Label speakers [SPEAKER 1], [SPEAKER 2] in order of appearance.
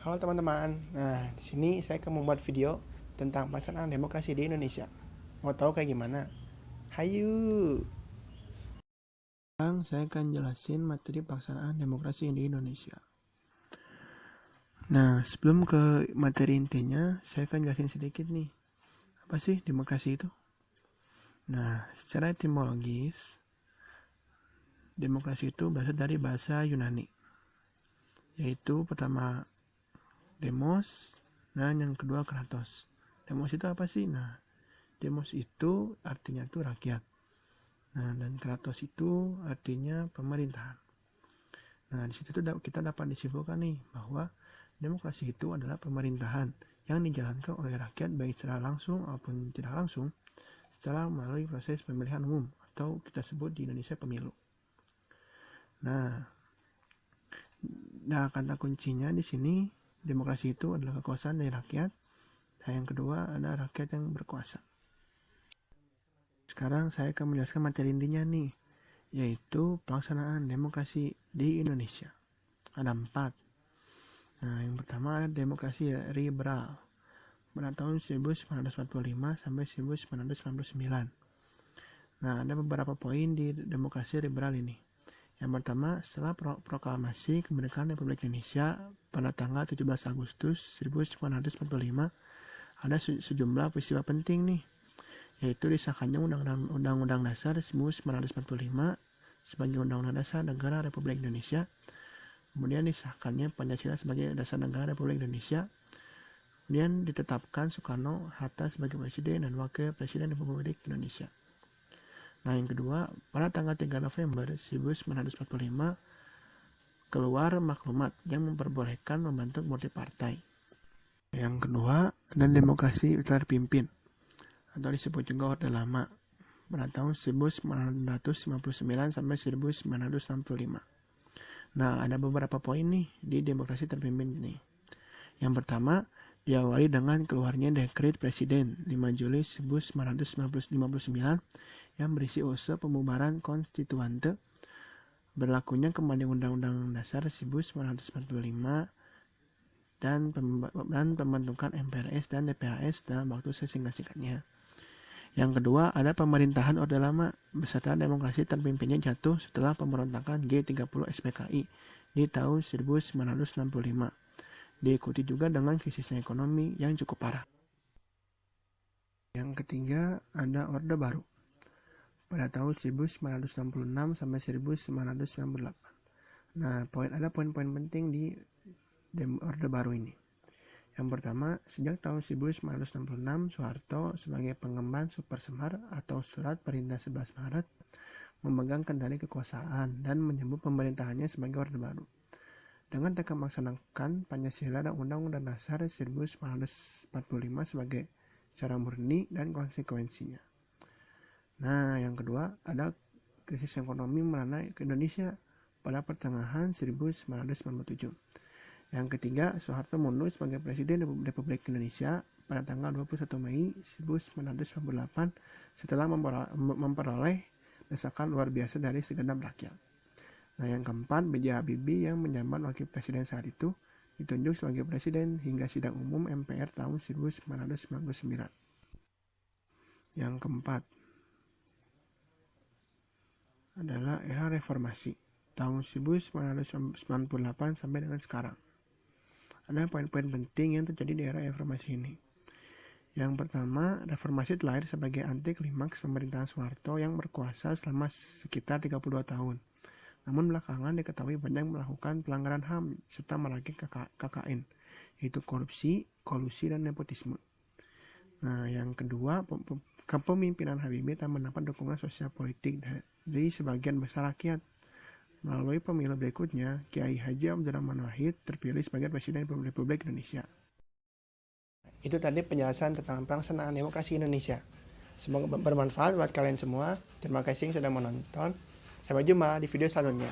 [SPEAKER 1] Halo teman-teman. Nah, di sini saya akan membuat video tentang pelaksanaan demokrasi di Indonesia. Mau tahu kayak gimana? Hayu. Sekarang saya akan jelasin materi pelaksanaan demokrasi di Indonesia. Nah, sebelum ke materi intinya, saya akan jelasin sedikit nih. Apa sih demokrasi itu? Nah, secara etimologis, demokrasi itu berasal dari bahasa Yunani, yaitu pertama demos, dan yang kedua kratos. Demos itu apa sih? Nah, demos itu artinya tuh rakyat. Nah, dan kratos itu artinya pemerintahan. Nah, di situ kita dapat disimpulkan nih bahwa demokrasi itu adalah pemerintahan yang dijalankan oleh rakyat baik secara langsung maupun tidak langsung setelah melalui proses pemilihan umum atau kita sebut di Indonesia pemilu. Nah, kata kuncinya di sini demokrasi itu adalah kekuasaan dari rakyat. Dan yang kedua ada rakyat yang berkuasa. Sekarang saya akan menjelaskan materi intinya nih, yaitu pelaksanaan demokrasi di Indonesia. Ada 4. Nah, yang pertama ada demokrasi liberal pada tahun 1945 sampai 1999. Nah, ada beberapa poin di demokrasi liberal ini. Yang pertama, setelah proklamasi kemerdekaan Republik Indonesia pada tanggal 17 Agustus 1945, ada sejumlah peristiwa penting nih, yaitu disahkannya Undang-Undang Dasar 1945 sebagai Undang-Undang Dasar Negara Republik Indonesia. Kemudian disahkannya Pancasila sebagai Dasar Negara Republik Indonesia. Kemudian ditetapkan Soekarno-Hatta sebagai Presiden dan Wakil Presiden Republik Indonesia. Nah, yang kedua, pada tanggal 3 November 1945 keluar maklumat yang memperbolehkan membentuk multipartai. Yang kedua, ada demokrasi terpimpin atau disebut juga Orde Lama pada tahun 1959 sampai 1965. Nah, ada beberapa poin nih di demokrasi terpimpin ini. Yang pertama, diawali dengan keluarnya Dekret Presiden 5 Juli 1959 yang berisi usul pembubaran konstituante, berlakunya kembali Undang-Undang Dasar 1945 dan pembentukan MPRS dan DPHS dalam waktu sesingkat-singkatnya. Yang kedua, ada pemerintahan Orde Lama beserta demokrasi terpimpinnya jatuh setelah pemberontakan G30 SPKI di tahun 1965. Diikuti juga dengan krisis ekonomi yang cukup parah. Yang ketiga, ada Orde Baru pada tahun 1966 sampai 1998. Nah, ada poin-poin penting di Orde Baru ini. Yang pertama, sejak tahun 1966, Soeharto sebagai pengemban Super Semar atau Surat Perintah 11 Maret memegang kendali kekuasaan dan menyebut pemerintahannya sebagai Orde Baru dengan tekad melaksanakan Pancasila dan Undang-Undang Dasar 1945 sebagai secara murni dan konsekuensinya. Nah, yang kedua, ada krisis ekonomi melanda ke Indonesia pada pertengahan 1997. Yang ketiga, Soeharto mundur sebagai Presiden Republik Indonesia pada tanggal 21 Mei 1998 setelah memperoleh desakan luar biasa dari segenap rakyat. Nah, yang keempat, B.J. Habibie yang menjabat Wakil Presiden saat itu ditunjuk sebagai Presiden hingga sidang umum MPR tahun 1999. Yang keempat adalah era reformasi tahun 1998 sampai dengan sekarang. Ada poin-poin penting yang terjadi di era reformasi ini. Yang pertama, reformasi terlahir sebagai anti klimaks pemerintahan Soeharto yang berkuasa selama sekitar 32 tahun. Namun belakangan diketahui banyak melakukan pelanggaran HAM serta merakit KKN, yaitu korupsi, kolusi, dan nepotisme. Nah, yang kedua, kepemimpinan Habibie tak mendapat dukungan sosial politik dari sebagian besar rakyat. Melalui pemilu berikutnya, Kiai Haji Abdurrahman Wahid terpilih sebagai Presiden Republik Indonesia. Itu tadi penjelasan tentang pelaksanaan demokrasi Indonesia. Semoga bermanfaat buat kalian semua. Terima kasih yang sudah menonton. Sampai jumpa di video selanjutnya.